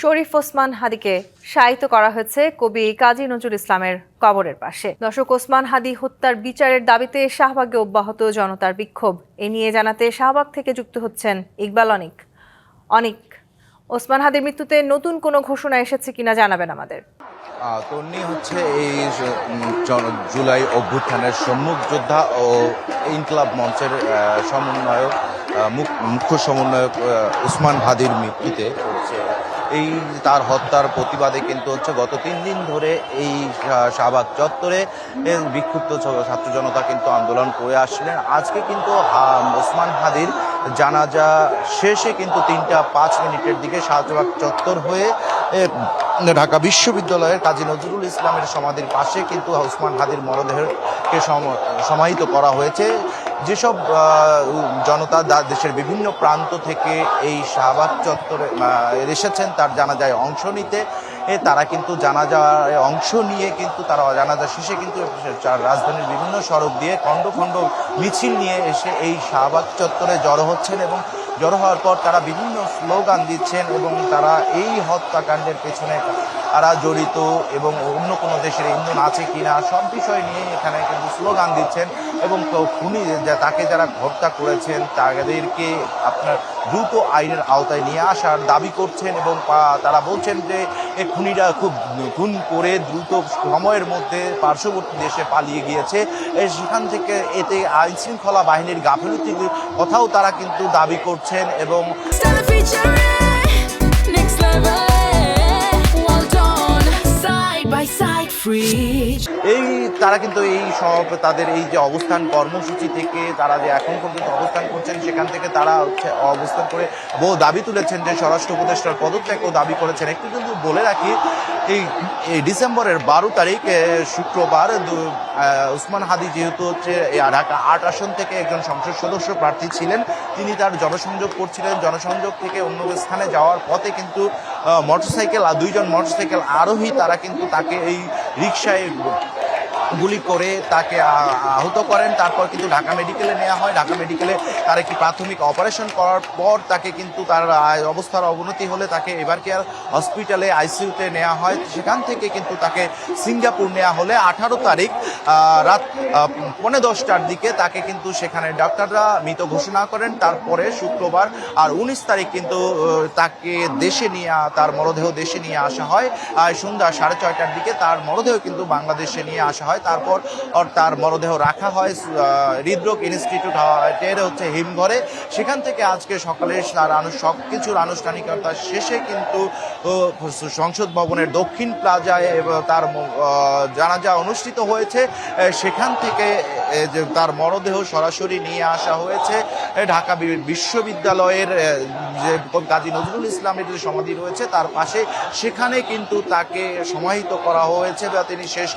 শরীফ ওসমান হাদিকে শায়িত করা হয়েছে কবি কাজী নজরুল ইসলামের কবরের পাশে। দর্শক, ওসমান হাদি হত্যার বিচারের দাবিতে শাহবাগে অব্যাহত জনতার বিক্ষোভ। এ নিয়ে জানাতে শাহবাগ থেকে যুক্ত হচ্ছেন ইকবাল অনিক। ওসমান হাদির মৃত্যুতে নতুন কোনো ঘোষণা এসেছে কিনা জানাবেন আমাদের। তন্নি হচ্ছে এই জুলাই অভ্যুত্থানের সম্মুখ যোদ্ধা ও ইনকলাব মঞ্চের সমন্বয়ক, মুখ্য সমন্বয়ক ওসমান হাদির মৃত্যুতে হচ্ছে এই তার হত্যার প্রতিবাদে কিন্তু হচ্ছে গত 3 দিন ধরে এই শাহবাগ চত্বরে বিক্ষুব্ধ ছাত্র জনতা কিন্তু আন্দোলন করে আসছিলেন। আজকে কিন্তু ওসমান হাদির জানাজা শেষে কিন্তু 3টা 5 মিনিটের দিকে শাহবাগ চত্বর হয়ে ঢাকা বিশ্ববিদ্যালয়ের কাজী নজরুল ইসলামের সমাধির পাশে কিন্তু ওসমান হাদির মরদেহকে সমাহিত করা হয়েছে। যেসব জনতা দেশের বিভিন্ন প্রান্ত থেকে এই শাহবাগ চত্বরে এসেছেন তার জানাজায় অংশ নিতে, তারা কিন্তু জানাজায় অংশ নিয়ে কিন্তু তারা জানাজা শেষে কিন্তু রাজধানীর বিভিন্ন সড়ক দিয়ে খণ্ড খণ্ড মিছিল নিয়ে এসে এই শাহবাগ চত্বরে জড়ো হচ্ছেন এবং জড়ো হওয়ার পর তারা বিভিন্ন স্লোগান দিচ্ছেন এবং তারা এই হত্যাকাণ্ডের পেছনে তারা জড়িত এবং অন্য কোনো দেশের ইন্ধন আছে কিনা সব বিষয় নিয়ে এখানে কিন্তু স্লোগান দিচ্ছেন এবং খুনি তাকে যারা হত্যা করেছেন তাদেরকে আপনার দ্রুত আইনের আওতায় নিয়ে আসার দাবি করছেন এবং তারা বলছেন যে এই খুনিরা খুন করে দ্রুত সময়ের মধ্যে পার্শ্ববর্তী দেশে পালিয়ে গিয়েছে। সেখান থেকে এতে আইন শৃঙ্খলা বাহিনীর গাফিলতির কথাও তারা কিন্তু দাবি করছেন এবং এই তারা কিন্তু এই সব তাদের এই যে অবস্থান কর্মসূচি থেকে তারা যে এখন পর্যন্ত অবস্থান করছেন সেখান থেকে তারা হচ্ছে অবস্থান করে বহু দাবি তুলেছেন যে স্বরাষ্ট্র উপদেষ্টার পদত্যাগও দাবি করেছেন। একটু কিন্তু বলে রাখি, এই ডিসেম্বরের 12 তারিখ শুক্রবার ওসমান হাদি যেহেতু হচ্ছে ঢাকা 8 আসন থেকে একজন সংসদ সদস্য প্রার্থী ছিলেন, তিনি তার জনসংযোগ করছিলেন। জনসংযোগ থেকে অন্য স্থানে যাওয়ার পথে কিন্তু দুইজন মোটরসাইকেল আরোহী তারা কিন্তু তাকে এই রিকশায় গুলি করে তাকে আহত করেন। তারপর কিন্তু ঢাকা মেডিকেলে নেওয়া হয়। ঢাকা মেডিকেলে তার একটি প্রাথমিক অপারেশন করার পর তাকে কিন্তু তার অবস্থার অবনতি হলে তাকে এভার কেয়ার হসপিটালে আইসিইউতে নেওয়া হয়। সেখান থেকে কিন্তু তাকে সিঙ্গাপুর নেওয়া হলে 18 তারিখ রাত 10:45টার দিকে তাকে কিন্তু সেখানে ডাক্তাররা মৃত ঘোষণা করেন। তারপরে শুক্রবার আর 19 তারিখ কিন্তু তাকে তার মরদেহ দেশে নিয়ে আসা হয়। সন্ধ্যা 6:30টার দিকে তার মরদেহ কিন্তু বাংলাদেশে নিয়ে আসা হয়। তারপর তার মরদেহ রাখা হয় হৃদরোগ ইনস্টিটিউটের হচ্ছে হিমঘরে। সেখান থেকে আজকে সকালে সব কিছুর আনুষ্ঠানিকতা শেষে কিন্তু সংসদ ভবনের দক্ষিণ প্লাজায় তার জানাজা অনুষ্ঠিত হয়েছে। সেখান থেকে তার মরদেহ সরাসরি নিয়ে আসা হয়েছে ঢাকা বিশ্ববিদ্যালয়ের যে কাজী নজরুল ইসলামের যে সমাধি রয়েছে তার পাশে। সেখানে কিন্তু তাকে সমাহিত করা হয়েছে বা তিনি শেষ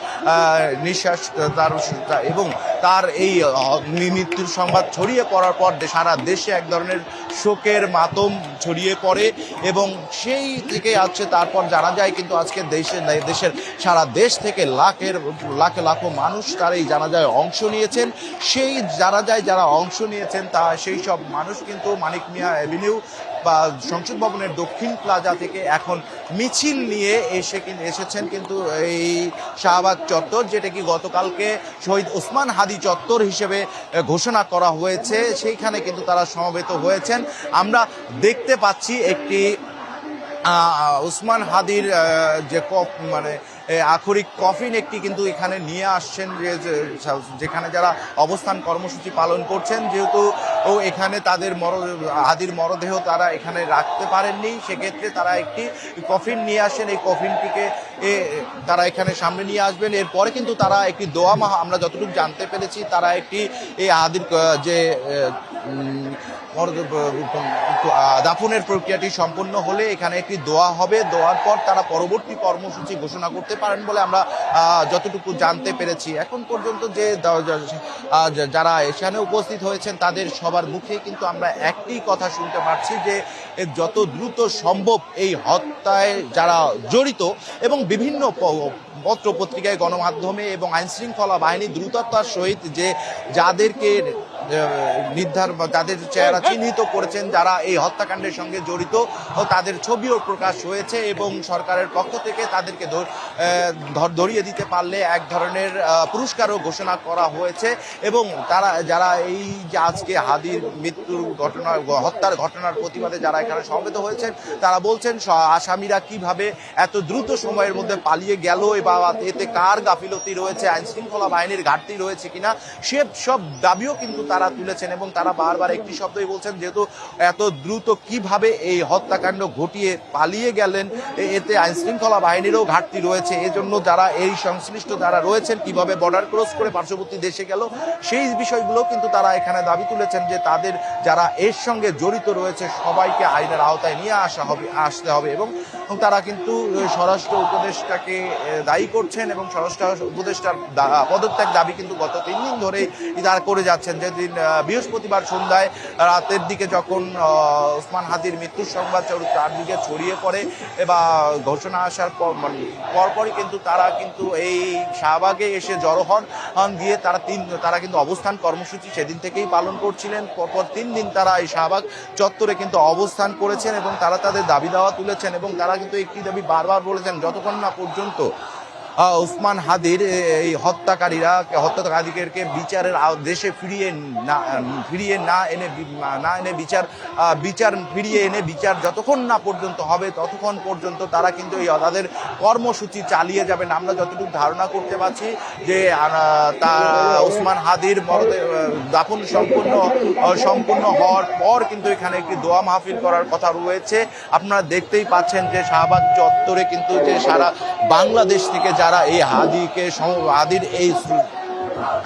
নিঃশ্বাস এবং তার এই মৃত্যুর সংবাদ ছড়িয়ে পড়ার পর সারা দেশে এক ধরনের শোকের মাতম ছড়িয়ে পড়ে এবং সেই থেকে আছে তারপর জানা যায় কিন্তু আজকে দেশের সারা দেশ থেকে লাখো মানুষ তার এই জানাজায় অংশ নিয়েছেন। সেই জানাজায় যারা অংশ নিয়েছেন সেই সব মানুষ কিন্তু মানিক মিয়া অ্যাভিনিউ বা সংসদ ভবনের দক্ষিণ প্লাজা থেকে এখন মিছিল নিয়ে এসেছেন কিন্তু এই শাহবাগ চত্বর, যেটা কি গতকালকে শহীদ ওসমান হাদি চত্বর হিসেবে ঘোষণা করা হয়েছে, সেইখানে কিন্তু তারা সমবেত হয়েছেন। আমরা দেখতে পাচ্ছি একটি ওসমান হাদির যে আখরিক কফিন একটি কিন্তু এখানে নিয়ে আসছেন যেখানে যারা অবস্থান কর্মসূচি পালন করছেন, যেহেতু এখানে তাদের হাদির মরদেহ তারা এখানে রাখতে পারেননি, সেক্ষেত্রে তারা একটি কফিন নিয়ে আসেন। এই কফিনটিকে তারা এখানে সামনে নিয়ে আসবেন। এরপরে কিন্তু তারা একটি দোয়া আমরা যতটুকু জানতে পেরেছি তারা একটি এই হাদির যে দাফনের প্রক্রিয়াটি সম্পন্ন হলে এখানে একটি দোয়া হবে। দোয়ার পর তারা পরবর্তী কর্মসূচি ঘোষণা করতে পারেন বলে আমরা যতটুকু জানতে পেরেছি। এখন পর্যন্ত যে যারা এখানে উপস্থিত হয়েছেন তাদের সবার মুখে কিন্তু আমরা একটি কথা শুনতে পাচ্ছি যে যত দ্রুত সম্ভব এই হত্যায় যারা জড়িত এবং বিভিন্ন পত্র পত্রিকায় গণমাধ্যমে এবং আইনশৃঙ্খলা বাহিনী দ্রুততার সহিত যাদেরকে তাদের চেহারা চিহ্নিত করেছেন যারা এই হত্যাকাণ্ডের সঙ্গে জড়িত, ও তাদের ছবিও প্রকাশ হয়েছে এবং সরকারের পক্ষ থেকে তাদেরকে ধরিয়ে দিতে পারলে এক ধরনের পুরস্কারও ঘোষণা করা হয়েছে। এবং তারা যারা এই যে আজকে হাদির মৃত্যুর ঘটনা, হত্যার ঘটনার প্রতিবাদে যারা এখানে সমবেত হয়েছেন, তারা বলছেন আসামিরা কিভাবে এত দ্রুত সময়ের মধ্যে পালিয়ে গেল বা এতে কার গাফিলতি রয়েছে, আইন শৃঙ্খলা বাহিনীর ঘাটতি রয়েছে কিনা, সে সব দাবিও কিন্তু তারা তুলেছেন। এবং তারা বারবার একটি শব্দই বলছেন, যেহেতু এত দ্রুত কিভাবে এই হত্যাকাণ্ড ঘটিয়ে পালিয়ে গেলেন, এতে আইন শৃঙ্খলা বাহিনীরও ঘাটতি রয়েছে। এজন্য যারা এই সংশ্লিষ্ট যারা রয়েছেন, কিভাবে বর্ডার ক্রস করে পার্শ্ববর্তী দেশে গেল, সেই বিষয়গুলো কিন্তু তারা এখানে দাবি তুলেছেন যে তাদের যারা এর সঙ্গে জড়িত রয়েছে সবাইকে আইনের আওতায় নিয়ে আসতে হবে। এবং তারা কিন্তু স্বরাষ্ট্র উপদেষ্টাকে দায়ী করছেন এবং স্বরাষ্ট্র উপদেষ্টার পদত্যাগ দাবি কিন্তু গত 3 দিন ধরেই তারা করে যাচ্ছেন। যেদিন বৃহস্পতিবার সন্ধ্যায় রাতের দিকে যখন ওসমান হাদির মৃত্যুর সংবাদ চারদিকে ছড়িয়ে পড়ে বা ঘোষণা আসার পরপরই কিন্তু তারা কিন্তু এই শাহবাগে এসে জড়ো হন দিয়ে তারা কিন্তু অবস্থান কর্মসূচি সেদিন থেকেই পালন করছিলেন। পরপর 3 দিন তারা এই শাহবাগ চত্বরে কিন্তু অবস্থান করেছেন এবং তারা তাদের দাবি দাওয়া তুলেছেন। এবং তারা কিন্তু একটি দাবি বারবার বলেছেন, যতক্ষণ না পর্যন্ত ওসমান হাদির এই হত্যাকারীদেরকে বিচারের দেশে ফিরিয়ে না এনে বিচার যতক্ষণ না পর্যন্ত হবে, ততক্ষণ পর্যন্ত তারা কিন্তু এই তাদের কর্মসূচি চালিয়ে যাবেন। আমরা যতটুকু ধারণা করতে পারছি যে ওসমান হাদির দাফন সম্পূর্ণ হওয়ার পর কিন্তু এখানে একটি দোয়া মাহফিল করার কথা রয়েছে। আপনারা দেখতেই পাচ্ছেন যে শাহবাগ চত্বরে কিন্তু যে সারা বাংলাদেশ থেকে যারা এই হাদির এই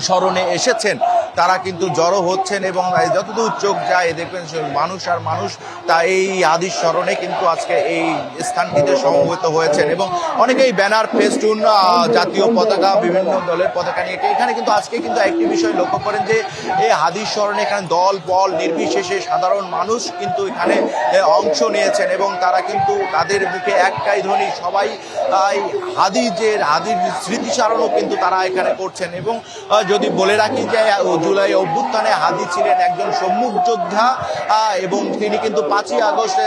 স্মরণে এসেছেন তারা কিন্তু জড়ো হচ্ছেন এবং যতদূর চোখ যায় দেখবেন মানুষ আর মানুষ তা এই হাদির স্মরণে কিন্তু আজকে এই স্থানটিতে সমবেত হয়েছেন। এবং অনেকেই ব্যানার, ফেস্টুন, জাতীয় পতাকা, বিভিন্ন দলের পতাকা নিয়ে এখানে কিন্তু আজকে কিন্তু একটি বিষয় লক্ষ্য করেন যে এই হাদির স্মরণে এখানে দল বল নির্বিশেষে সাধারণ মানুষ কিন্তু এখানে অংশ নিয়েছেন এবং তারা কিন্তু তাদের মুখে একটাই ধ্বনি, সবাই হাদির স্মৃতিচারণও কিন্তু তারা এখানে করছেন। এবং যদি বলে রাখি যে জুলাই অভ্যুত্থানে হাদি ছিলেন একজন সম্মুখ যোদ্ধা এবং তিনি কিন্তু 5ই আগস্টে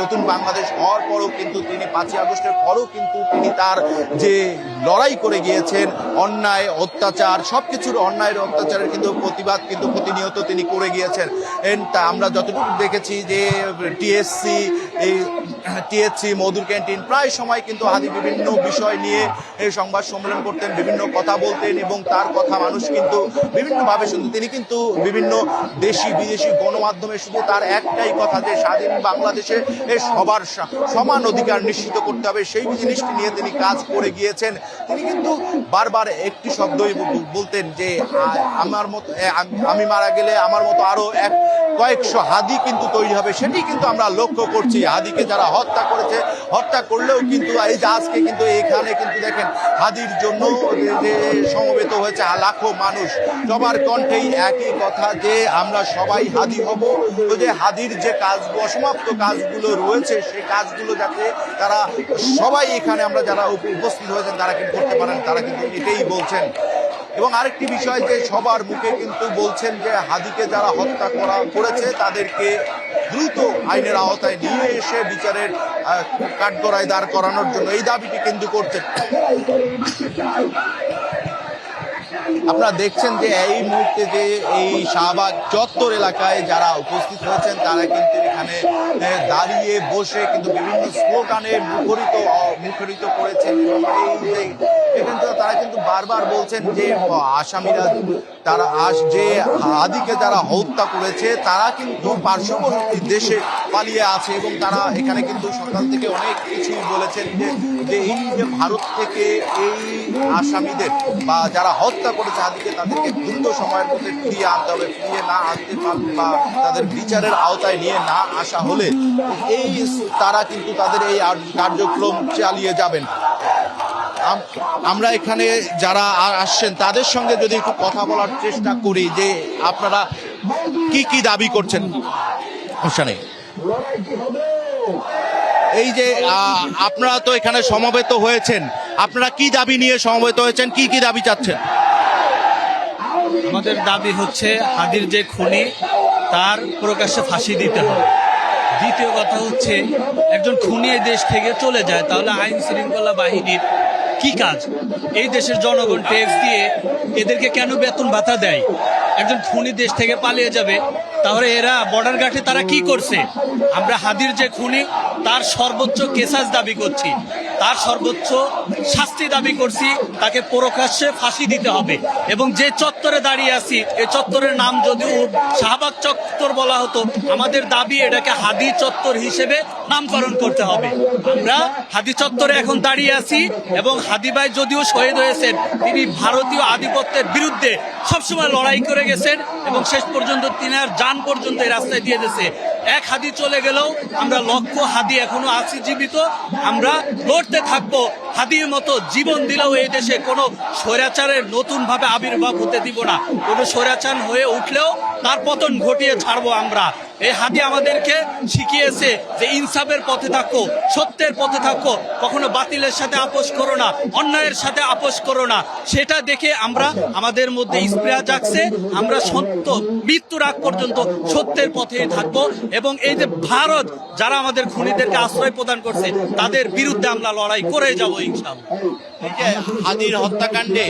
নতুন বাংলাদেশ হওয়ার পরও কিন্তু তিনি 5ই আগস্টের পরও কিন্তু তিনি তার যে লড়াই করে গিয়েছেন, অন্যায় অত্যাচার সবকিছুর অন্যায়ের অত্যাচারের কিন্তু প্রতিবাদ কিন্তু প্রতিনিয়ত তিনি করে গিয়েছেন। তা আমরা যতটুকু দেখেছি যে টিএসসি মধুর ক্যান্টিন প্রায় সময় কিন্তু হাদি বিভিন্ন বিষয় নিয়ে এই সংবাদ সম্মেলন করতেন, বিভিন্ন কথা বলতেন এবং তার কথা মানুষ কিন্তু বিভিন্নভাবে শুনতেন। তিনি কিন্তু বিভিন্ন দেশি বিদেশি গণমাধ্যমে শুধু তার একটাই কথা যে স্বাধীন বাংলাদেশে সবার সমান অধিকার নিশ্চিত করতে হবে, সেই জিনিসটি নিয়ে তিনি কাজ করে গিয়েছেন। তিনি কিন্তু বারবার একটি শব্দই বলতেন যে আমি মারা গেলে আমার মতো আরো কয়েকশো হাদি কিন্তু তৈরি হবে। সেটি কিন্তু আমরা লক্ষ্য করছি। হাদিকে যারা হত্যা করেছে, হত্যা করলেও কিন্তু এই যে আজকে কিন্তু এখানে কিন্তু দেখেন হাদির জন্য যে সমবেত হয়েছে লাখো মানুষ, সবার কণ্ঠেই একই কথা যে আমরা সবাই হাদি হব। তো যে হাদির যে কাজগুলো, অসমাপ্ত কাজগুলো রয়েছে, সেই কাজগুলো যাতে তারা সবাই এখানে আমরা যারা উপস্থিত হয়েছেন তারা কিন্তু করতে পারেন, তারা কিন্তু এটাই বলছেন। এবং আরেকটি বিষয় যে সবার মুখে কিন্তু বলছেন যে হাদিকে যারা হত্যা করেছে তাদেরকে দ্রুত আইনের আওতায় নিয়ে এসে বিচারের কাঠগড়ায় দাঁড় করানোর জন্য এই দাবিটি কিন্তু করছেন। আপনারা দেখছেন যে এই মুহূর্তে যে এই শাহবাগ চত্বর এলাকায় যারা উপস্থিত হয়েছেন তারা কিন্তু এখানে দাঁড়িয়ে বসে কিন্তু বিভিন্ন স্লোগানে মুখরিত করেছেন এবং এই যে এখানে তারা কিন্তু বারবার বলছেন যে আসামিরা তারা যে হাদিকে যারা হত্যা করেছে তারা কিন্তু পার্শ্ববর্তী দেশে পালিয়ে আছে এবং তারা এখানে কিন্তু সকাল থেকে অনেক কিছুই বলেছেন যে এই যে ভারত থেকে এই আসামিদের বা যারা হত্যা করেছে হাদিকে তাদেরকে দ্রুত সময়ের মধ্যে ফিরিয়ে আনতে হবে। ফিরিয়ে না আনতে পারলে বা তাদের বিচারের আওতায় নিয়ে না আসা হলে তারা কিন্তু তাদের এই কার্যক্রম চালিয়ে যাবেন। আমরা এখানে যারা আসছেন তাদের সঙ্গে যদি একটু কথা বলার চেষ্টা করি যে আপনারা কি দাবি করছেন। এই যে আপনারা তো এখানে সমবেত হয়েছেন, আপনারা কি দাবি নিয়ে সমবেত হয়েছেন, কি দাবি চাচ্ছেন? আমাদের দাবি হচ্ছে হাদির যে খুনি তার প্রকাশ্যে ফাঁসি দিতে হবে। দ্বিতীয় কথা হচ্ছে একজন খুনি এই দেশ থেকে চলে যায় তাহলে আইন শৃঙ্খলা বাহিনীর কি কাজ? এই দেশের জনগণ ট্যাক্স দিয়ে এদেরকে কেন বেতন ভাতা দেয়? একজন খুনি দেশ থেকে পালিয়ে যাবে, তাহলে এরা বর্ডার গার্ডে তারা কি করছে? আমরা হাদির যে খুনি তার সর্বোচ্চ কেসাস দাবি করছি, তার সর্বোচ্চ শাস্তি দাবি করছি, তাকে প্রকাশ্যে ফাঁসি দিতে হবে। এবং যে চত্বরে দাঁড়িয়ে আছি এই চত্বরের নাম যদি শাহবাগ চত্বর বলা হতো, আমাদের দাবি এটাকে হাদি চত্বর হিসেবে নামকরণ করতে হবে। আমরা হাদি চত্বরে এখন দাঁড়িয়ে আছি এবং হাদি ভাই যদিও শহীদ হয়েছেন, তিনি ভারতীয় আধিপত্যের বিরুদ্ধে সবসময় লড়াই করে গেছেন এবং শেষ পর্যন্ত তিনার যান পর্যন্ত এই রাস্তায় দিয়ে দিয়েছে। এক হাদি চলে গেলেও আমরা লক্ষ হাদি এখনো আছি জীবিত, আমরা লড়তে থাকবো। হাদির মতো জীবন দিলেও এই দেশে কোনো স্বৈরাচারের নতুন ভাবে আবির্ভাব হতে দিব না। কোনো স্বৈরাচার হয়ে উঠলেও তার পতন ঘটিয়ে ছাড়বো আমরা। এই হাদি আমাদেরকে শিখিয়েছে যে ইনসাফের পথে থাকো, সত্যের পথে থাকো, কখনো বাতিলের সাথে আপোষ করো না, অন্যায়ের সাথে আপোষ করো না। সেটা দেখে আমরা আমাদের মধ্যে স্পৃহা জাগছে, আমরা সত্য মৃত্যুর আগ পর্যন্ত সত্যের পথে থাকবো। এবং এই যে ভারত যারা আমাদের খুনিদেরকে আশ্রয় প্রদান করছে তাদের বিরুদ্ধে আমরা লড়াই করে যাবো ইনশাআল্লাহ। হাদির হত্যাকাণ্ডে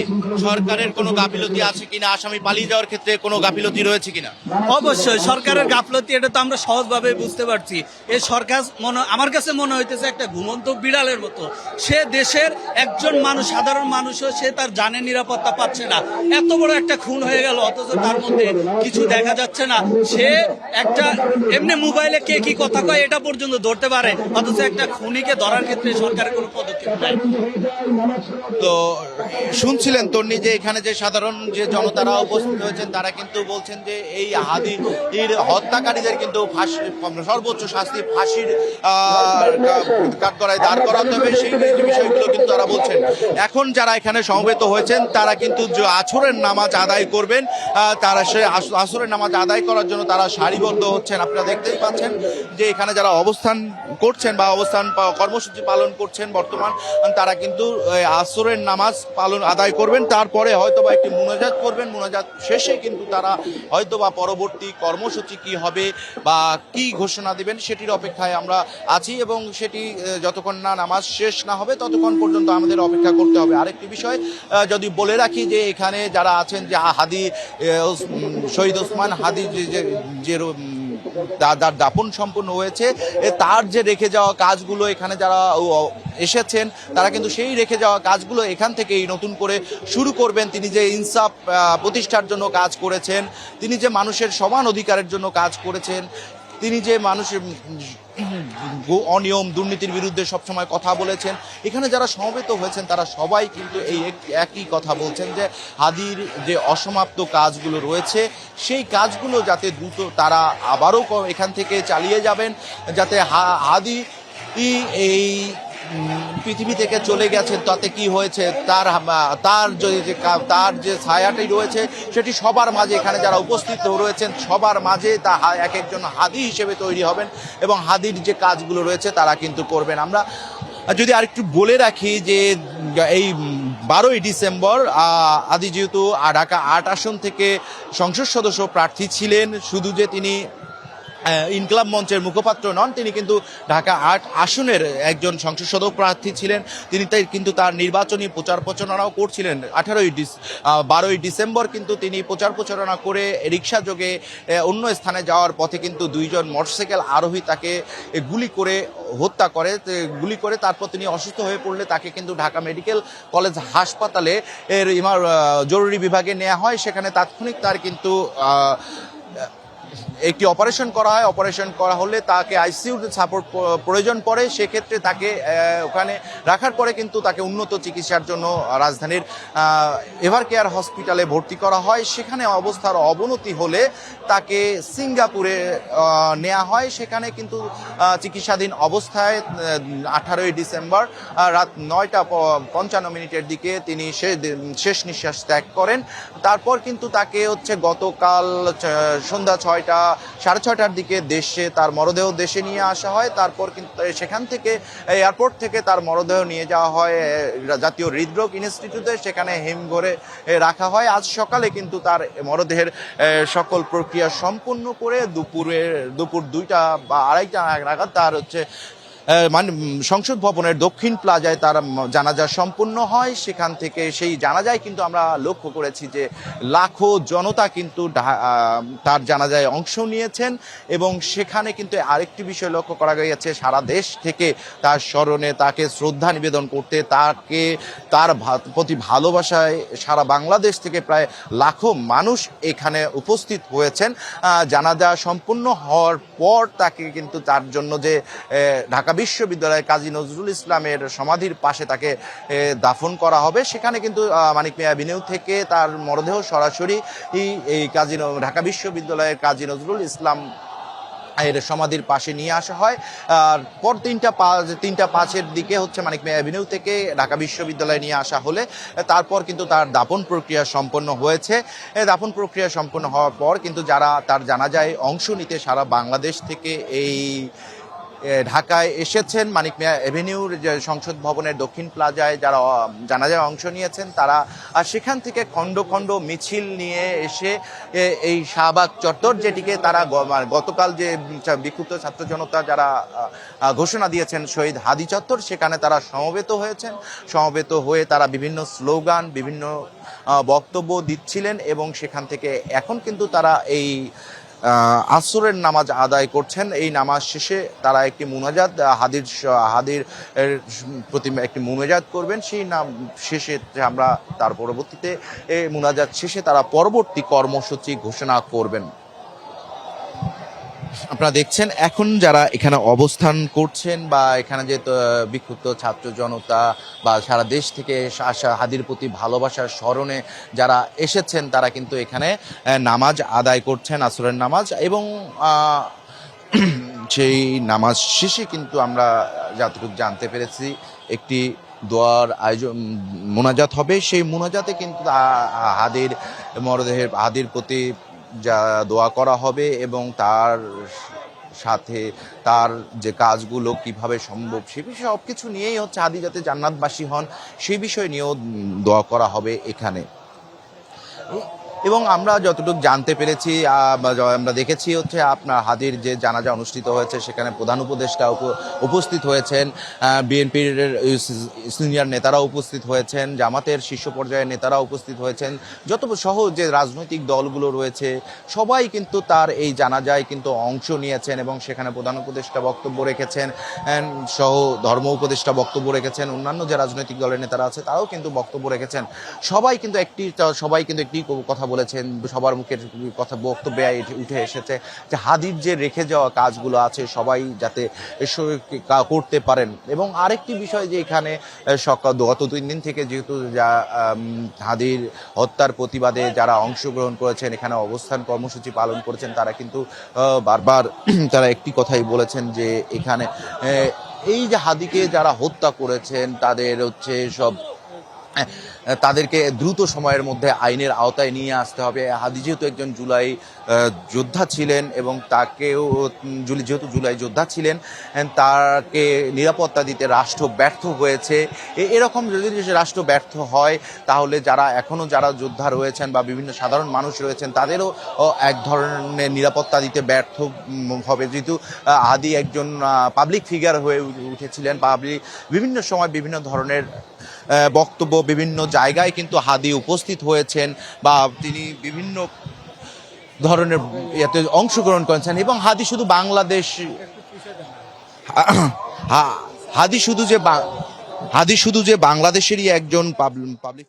সরকারের কোনো গাফিলতি আছে কিনা, আসামি পালিয়ে যাওয়ার ক্ষেত্রে কোনো গাফিলতি রয়েছে কিনা? অবশ্যই সরকারের গাফলতি, এটা তো আমরা সহজভাবে বুঝতে পারছি। এই সরকার আমার কাছে মনে হইতেছে একটা ঘুমন্ত বিড়ালের মতো। সে দেশের একজন মানুষ, সাধারণ মানুষও সে তার জানের নিরাপত্তা পাচ্ছে না। এত বড় একটা খুন হয়ে গেল অথচ তার মধ্যে কিছু দেখা যাচ্ছে না। সে একটা এমনি মোবাইলে কে কি কথা কয় এটা পর্যন্ত ধরতে পারে, অথচ একটা খুনিকে ধরার ক্ষেত্রে সরকারের কোনো পদক্ষেপ নেই। তো শুনছিলেন তন্নি যে এখানে যে সাধারণ যে জনতারা উপস্থিত হয়েছেন তারা কিন্তু বলছেন যে এই হাদির হত্যাকারীদের কিন্তু সর্বোচ্চ শাস্তি ফাঁসির কাঠগড়ায় দাঁড় করাতে হবে, সেই বিষয়গুলো কিন্তু তারা বলছেন। এখন যারা এখানে সমবেত হয়েছেন তারা কিন্তু আসরের নামাজ আদায় করবেন, তারা সে আসরের নামাজ আদায় করার জন্য তারা সারিবদ্ধ হচ্ছেন। আপনারা দেখতেই পাচ্ছেন যে এখানে যারা অবস্থান করছেন বা অবস্থান কর্মসূচি পালন করছেন বর্তমান, তারা কিন্তু আসরের নামাজ আদায় করবেন, তারপরে হয়তোবা একটি মুনাজাত করবেন। মুনাজাত শেষে কিন্তু তারা হয়তোবা পরবর্তী কর্মসূচি কি হবে বা কি ঘোষণা দিবেন সেটির অপেক্ষায় আমরা আছি এবং সেটি যতক্ষণ না নামাজ শেষ না হবে ততক্ষণ পর্যন্ত আমাদের অপেক্ষা করতে হবে। আরেকটি বিষয় যদি বলে রাখি যে এখানে যারা আছেন যে হাদি শহীদ ওসমান হাদি যে তার দাফন সম্পন্ন হয়েছে, তার যে রেখে যাওয়া কাজগুলো এখানে যারা এসেছেন তারা কিন্তু সেই রেখে যাওয়া কাজগুলো এখান থেকেই নতুন করে শুরু করবেন। তিনি যে ইনসাফ প্রতিষ্ঠার জন্য কাজ করেছেন, তিনি যে মানুষের সমান অধিকারের জন্য কাজ করেছেন, তিনি যে মানুষের অনিয়ম দুর্নীতির বিরুদ্ধে সবসময় কথা বলেছেন, এখানে যারা সমবেত হয়েছেন তারা সবাই কিন্তু এই একই কথা বলছেন যে হাদির যে অসমাপ্ত কাজগুলো রয়েছে সেই কাজগুলো যাতে দ্রুত তারা আবারও এখান থেকে চালিয়ে যাবেন, যাতে হাদি এই পৃথিবী থেকে চলে গেছে তাতে কি হয়েছে তার যে ছায়াটি রয়েছে সেটি সবার মাঝে, এখানে যারা উপস্থিত রয়েছেন সবার মাঝে তা এক একজন হাদি হিসেবে তৈরি হবেন এবং হাদির যে কাজগুলো রয়েছে তারা কিন্তু করবেন। আমরা যদি আরেকটু বলে রাখি যে এই 12ই ডিসেম্বর হাদি যেহেতু ঢাকা 8 আসন থেকে সংসদ সদস্য প্রার্থী ছিলেন, শুধু যে তিনি ইনকলাব মঞ্চের মুখপাত্র নন, তিনি কিন্তু ঢাকা 8 আসনের একজন সংসদ সদস্য প্রার্থী ছিলেন। তিনি কিন্তু তার নির্বাচনী প্রচার প্রচারণাও করছিলেন। 12ই ডিসেম্বর কিন্তু তিনি প্রচার প্রচারণা করে রিক্সা যোগে অন্য স্থানে যাওয়ার পথে কিন্তু দুইজন মোটরসাইকেল আরোহী তাকে গুলি করে হত্যা করে। গুলি করে তারপর তিনি অসুস্থ হয়ে পড়লে তাকে কিন্তু ঢাকা মেডিকেল কলেজ হাসপাতালে জরুরি বিভাগে নেওয়া হয়। সেখানে তাৎক্ষণিক তার কিন্তু একটি অপারেশন করা হয়। অপারেশন করা হলে তাকে আইসিইউতে সাপোর্ট প্রয়োজন পড়ে, সেক্ষেত্রে তাকে ওখানে রাখার পরে কিন্তু তাকে উন্নত চিকিৎসার জন্য রাজধানীর এভার কেয়ার হসপিটালে ভর্তি করা হয়। সেখানে অবস্থার অবনতি হলে তাকে সিঙ্গাপুরে নেওয়া হয়। সেখানে কিন্তু চিকিৎসাধীন অবস্থায় 18ই ডিসেম্বর রাত 9:55 দিকে তিনি শেষ নিঃশ্বাস ত্যাগ করেন। তারপর কিন্তু তাকে গতকাল সন্ধ্যা 6 সাড়ে ছয়টার দিকে তার মরদেহ দেশে নিয়ে আসা হয়। তারপর কিন্তু সেখান থেকে এয়ারপোর্ট থেকে তার মরদেহ নিয়ে যাওয়া হয় জাতীয় হৃদরোগ ইনস্টিটিউটে, সেখানে হিমঘরে রাখা হয়। আজ সকালে কিন্তু তার মরদেহের সকল প্রক্রিয়া সম্পূর্ণ করে দুপুর 2টা বা 2:30 নাগাদ তার সংসদ ভবনের দক্ষিণ প্লাজায় তার জানাজা সম্পূর্ণ হয়। সেখান থেকে সেই জানাজায় কিন্তু আমরা লক্ষ্য করেছি যে লাখো জনতা কিন্তু তার জানাজায় অংশ নিয়েছেন এবং সেখানে কিন্তু আরেকটি বিষয় লক্ষ্য করা গিয়েছে, সারা দেশ থেকে তার স্মরণে তাকে শ্রদ্ধা নিবেদন করতে, তার প্রতি ভালোবাসায় সারা বাংলাদেশ থেকে প্রায় লাখো মানুষ এখানে উপস্থিত হয়েছেন। জানাজা সম্পূর্ণ হওয়ার পর তাকে কিন্তু তার জন্য যে ঢাকা বিশ্ববিদ্যালয়ের কাজী নজরুল ইসলামের সমাধির পাশে তাকে দাফন করা হবে, সেখানে কিন্তু মানিক মিয়া এভিনিউ থেকে তার মরদেহ সরাসরি এই ঢাকা বিশ্ববিদ্যালয়ের কাজী নজরুল ইসলাম এর সমাধির পাশে নিয়ে আসা হয়। আর পর 3:05 দিকে মানিক মিয়া এভিনিউ থেকে ঢাকা বিশ্ববিদ্যালয়ে নিয়ে আসা হলে তারপর কিন্তু তার দাফন প্রক্রিয়া সম্পন্ন হয়েছে। দাফন প্রক্রিয়া সম্পন্ন হওয়ার পর কিন্তু যারা তার জানাজায় অংশ নিতে সারা বাংলাদেশ থেকে এই ঢাকায় এসেছেন, মানিক মিয়া এভিনিউর যে সংসদ ভবনের দক্ষিণ প্লাজায় যারা জানাজায় অংশ নিয়েছেন, তারা সেখান থেকে খণ্ড খণ্ড মিছিল নিয়ে এসে এই শাহবাগ চত্বর, যেটিকে তারা গতকাল যে বিক্ষুব্ধ ছাত্র জনতা যারা ঘোষণা দিয়েছেন শহীদ হাদি চত্বর, সেখানে তারা সমবেত হয়ে তারা বিভিন্ন স্লোগান, বিভিন্ন বক্তব্য দিচ্ছিলেন এবং সেখান থেকে এখন কিন্তু তারা এই আসরের নামাজ আদায় করছেন। এই নামাজ শেষে তারা একটি মুনাজাত হাদির প্রতি একটি মুনাজাত করবেন। সেই নাম শেষে আমরা তার পরবর্তীতে মুনাজাত শেষে তারা পরবর্তী কর্মসূচি ঘোষণা করবেন। আপনারা দেখছেন এখন যারা এখানে অবস্থান করছেন বা এখানে যে বিক্ষুব্ধ ছাত্র জনতা বা সারা দেশ থেকে আসা হাদির প্রতি ভালোবাসার স্মরণে যারা এসেছেন, তারা কিন্তু এখানে নামাজ আদায় করছেন, আসরের নামাজ। এবং সেই নামাজ শেষে কিন্তু আমরা যতটুকু জানতে পেরেছি একটি দোয়ার আয়োজন মোনাজাত হবে। সেই মোনাজাতে কিন্তু হাদির প্রতি যা দোয়া করা হবে এবং তার সাথে তার যে কাজগুলো কিভাবে সম্ভব সে বিষয়ে সব কিছু নিয়েই হাদি যাতে জান্নাতবাসী হন সেই বিষয় নিয়েও দোয়া করা হবে এখানে। এবং আমরা যতটুকু জানতে পেরেছি, আমরা দেখেছি আপনার হাদির যে জানাজা অনুষ্ঠিত হয়েছে, সেখানে প্রধান উপদেষ্টা উপস্থিত হয়েছেন, বিএনপির সিনিয়র নেতারা উপস্থিত হয়েছেন, জামাতের শীর্ষ পর্যায়ের নেতারা উপস্থিত হয়েছেন, যত সহ যে রাজনৈতিক দলগুলো রয়েছে সবাই কিন্তু তার এই জানাজায় কিন্তু অংশ নিয়েছেন এবং সেখানে প্রধান উপদেষ্টা বক্তব্য রেখেছেন, সহ ধর্ম উপদেষ্টা বক্তব্য রেখেছেন, অন্যান্য যে রাজনৈতিক দলের নেতারা আছে তারাও কিন্তু বক্তব্য রেখেছেন। সবাই কিন্তু একটি কথা বলেছেন, সবার মুখের কথা বক্তব্যে উঠে এসেছে যে হাদির যে রেখে যাওয়া কাজগুলো আছে সবাই যাতে করতে পারেন। এবং আরেকটি বিষয় যে এখানে গত 2 দিন থেকে যেহেতু হাদির হত্যার প্রতিবাদে যারা অংশগ্রহণ করেছেন, এখানে অবস্থান কর্মসূচি পালন করেছেন, তারা কিন্তু বারবার তারা একটি কথাই বলেছেন যে এখানে এই যে হাদিকে যারা হত্যা করেছেন তাদের তাদেরকে দ্রুত সময়ের মধ্যে আইনের আওতায় নিয়ে আসতে হবে। হাদি যেহেতু একজন জুলাই যোদ্ধা ছিলেন এবং যেহেতু জুলাই যোদ্ধা ছিলেন, তাকে নিরাপত্তা দিতে রাষ্ট্র ব্যর্থ হয়েছে। এরকম যদি রাষ্ট্র ব্যর্থ হয় তাহলে যারা যোদ্ধা রয়েছেন বা বিভিন্ন সাধারণ মানুষ রয়েছেন তাদেরও এক ধরনের নিরাপত্তা দিতে ব্যর্থ হবে। যেহেতু হাদি একজন পাবলিক ফিগার হয়ে উঠেছিলেন, বিভিন্ন সময় বিভিন্ন ধরনের বক্তব্য বিভিন্ন জায়গায় কিন্তু হাদি উপস্থিত হয়েছেন বা তিনি বিভিন্ন ধরনের এতে অংশগ্রহণ করেছেন। এবং হাদি শুধু যে বাংলাদেশেরই একজন পাবলিক